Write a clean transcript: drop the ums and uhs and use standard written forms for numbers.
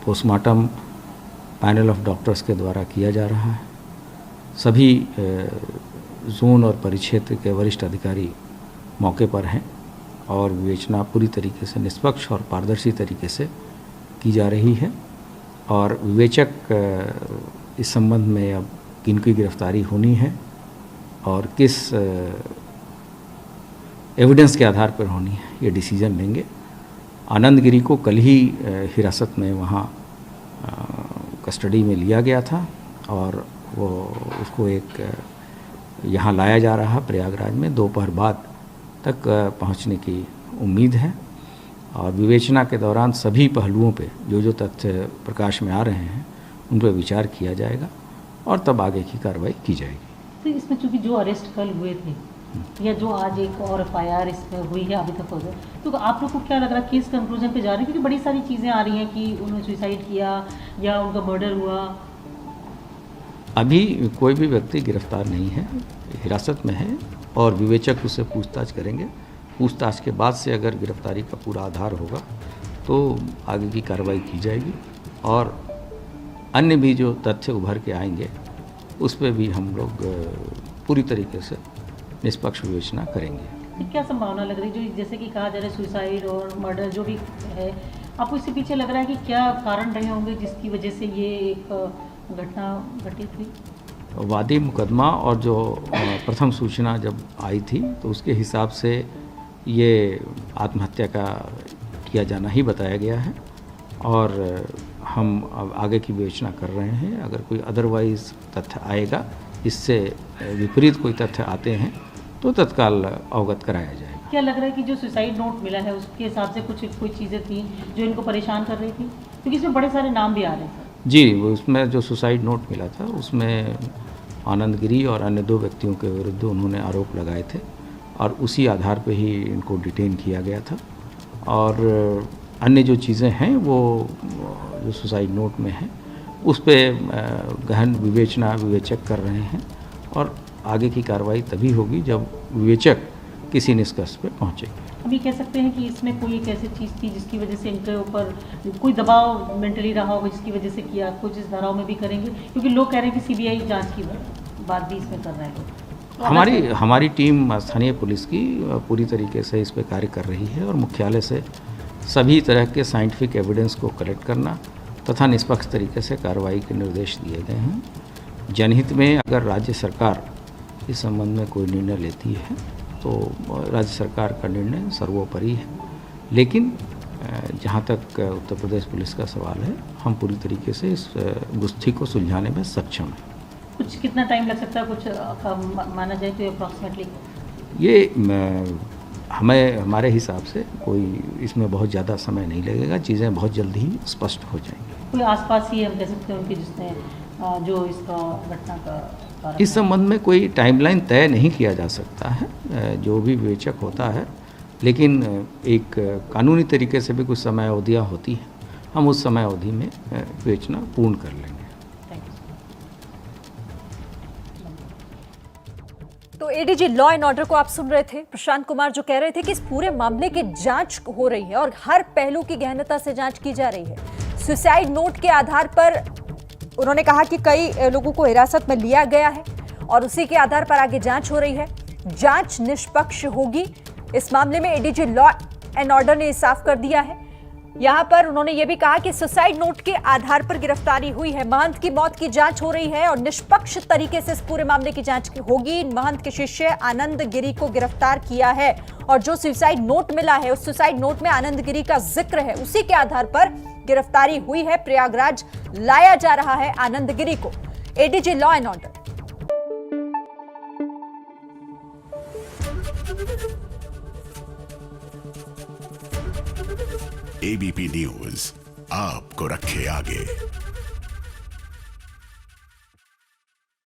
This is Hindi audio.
पोस्टमार्टम पैनल ऑफ डॉक्टर्स के द्वारा किया जा रहा है। सभी जोन और परिक्षेत्र के वरिष्ठ अधिकारी मौके पर हैं और विवेचना पूरी तरीके से निष्पक्ष और पारदर्शी तरीके से की जा रही है। और विवेचक इस संबंध में अब किनकी गिरफ्तारी होनी है और किस एविडेंस के आधार पर होनी है, ये डिसीजन लेंगे। आनंद गिरी को कल ही हिरासत में वहाँ कस्टडी में लिया गया था और वो उसको एक यहाँ लाया जा रहा प्रयागराज में दोपहर बाद तक पहुँचने की उम्मीद है। और विवेचना के दौरान सभी पहलुओं पे जो तथ्य प्रकाश में आ रहे हैं उन पर विचार किया जाएगा और तब आगे की कार्रवाई की जाएगी। तो इसमें चूँकि जो अरेस्ट कल हुए थे या जो आज एक और FIR इसमें हुई है अभी तक हो गए, तो आप लोग को क्या लग रहा है केस कंक्लूजन पे जा रहे हैं? क्योंकि बड़ी सारी चीज़ें आ रही हैं कि उन्होंने सुसाइड किया या उनका मर्डर हुआ। अभी कोई भी व्यक्ति गिरफ्तार नहीं है, हिरासत में है और विवेचक उससे पूछताछ करेंगे। पूछताछ के बाद से अगर गिरफ्तारी का पूरा आधार होगा तो आगे की कार्रवाई की जाएगी और अन्य भी जो तथ्य उभर के आएंगे उस पर भी हम लोग पूरी तरीके से निष्पक्ष विवेचना करेंगे। क्या संभावना लग रही है जो जैसे कि कहा जा रहा है सुसाइड और मर्डर जो भी है, आपको इसके पीछे लग रहा है कि क्या कारण रहे होंगे जिसकी वजह से ये एक घटना घटित हुई? वादी मुकदमा और जो प्रथम सूचना जब आई थी तो उसके हिसाब से ये आत्महत्या का किया जाना ही बताया गया है और हम अब आगे की विवेचना कर रहे हैं। अगर कोई अदरवाइज तथ्य आएगा, इससे विपरीत कोई तथ्य आते हैं तो तत्काल अवगत कराया जाएगा। क्या लग रहा है कि जो सुसाइड नोट मिला है उसके हिसाब से कोई चीज़ें थी जो इनको परेशान कर रही थी? क्योंकि इसमें बड़े सारे नाम भी आ रहे थे। जी, उसमें जो सुसाइड नोट मिला था उसमें आनंद गिरी और अन्य 2 व्यक्तियों के विरुद्ध उन्होंने आरोप लगाए थे और उसी आधार पे ही इनको डिटेन किया गया था। और अन्य जो चीज़ें हैं वो जो सुसाइड नोट में है उस पर गहन विवेचना विवेचक कर रहे हैं और आगे की कार्रवाई तभी होगी जब विवेचक किसी निष्कर्ष पे पहुंचेंगे। अभी कह सकते हैं कि इसमें कोई एक ऐसी चीज़ थी जिसकी वजह से इनके ऊपर कोई दबाव मेंटली रहा होगा जिसकी वजह से किया, कुछ इस धाराओं में भी करेंगे? क्योंकि लोग कह रहे हैं कि CBI जांच की बात भी इसमें कर रहे हैं लोग। हमारी टीम स्थानीय पुलिस की पूरी तरीके से इस पर कार्य कर रही है और मुख्यालय से सभी तरह के साइंटिफिक एविडेंस को कलेक्ट करना तथा निष्पक्ष तरीके से कार्रवाई के निर्देश दिए गए हैं। जनहित में अगर राज्य सरकार इस संबंध में कोई निर्णय लेती है तो राज्य सरकार का निर्णय सर्वोपरि है, लेकिन जहाँ तक उत्तर प्रदेश पुलिस का सवाल है हम पूरी तरीके से इस गुत्थी को सुलझाने में सक्षम हैं। कुछ कितना टाइम लग सकता है, कुछ माना जाए तो अप्रॉक्सीमेटली? ये हमारे हिसाब से कोई इसमें बहुत ज़्यादा समय नहीं लगेगा, चीज़ें बहुत जल्दी ही स्पष्ट हो जाएंगी। कोई आसपास ही हम कह सकते हैं उनके जिसने जो इसका घटना का इस संबंध में कोई टाइमलाइन तय नहीं किया जा सकता है, जो भी विवेचक होता है, लेकिन एक कानूनी तरीके से भी कुछ समय अवधियाँ होती हैं, हम उस समय अवधि में विवेचना पूर्ण कर लेंगे। तो ADG लॉ एंड ऑर्डर को आप सुन रहे थे, प्रशांत कुमार जो कह रहे थे कि इस पूरे मामले की जांच हो रही है और हर पहलू की गहनता से जांच की जा रही है। सुसाइड नोट के आधार पर उन्होंने कहा कि कई लोगों को हिरासत में लिया गया है और उसी के आधार पर आगे जांच हो रही है। जांच निष्पक्ष होगी। इस मामले में ADG लॉ एंड ऑर्डर ने साफ कर दिया है। यहां पर उन्होंने ये भी कहा कि सुसाइड नोट के आधार पर गिरफ्तारी हुई है। महंत की मौत की जांच हो रही है और निष्पक्ष तरीके से इस पूरे मामले की जांच होगी। महंत के शिष्य आनंद गिरी को गिरफ्तार किया है और जो सुसाइड नोट मिला है उस सुसाइड नोट में आनंद गिरी का जिक्र है, उसी के आधार पर गिरफ्तारी हुई है। प्रयागराज लाया जा रहा है आनंद गिरी को। ADG law and order. ABP news आपको रखे आगे।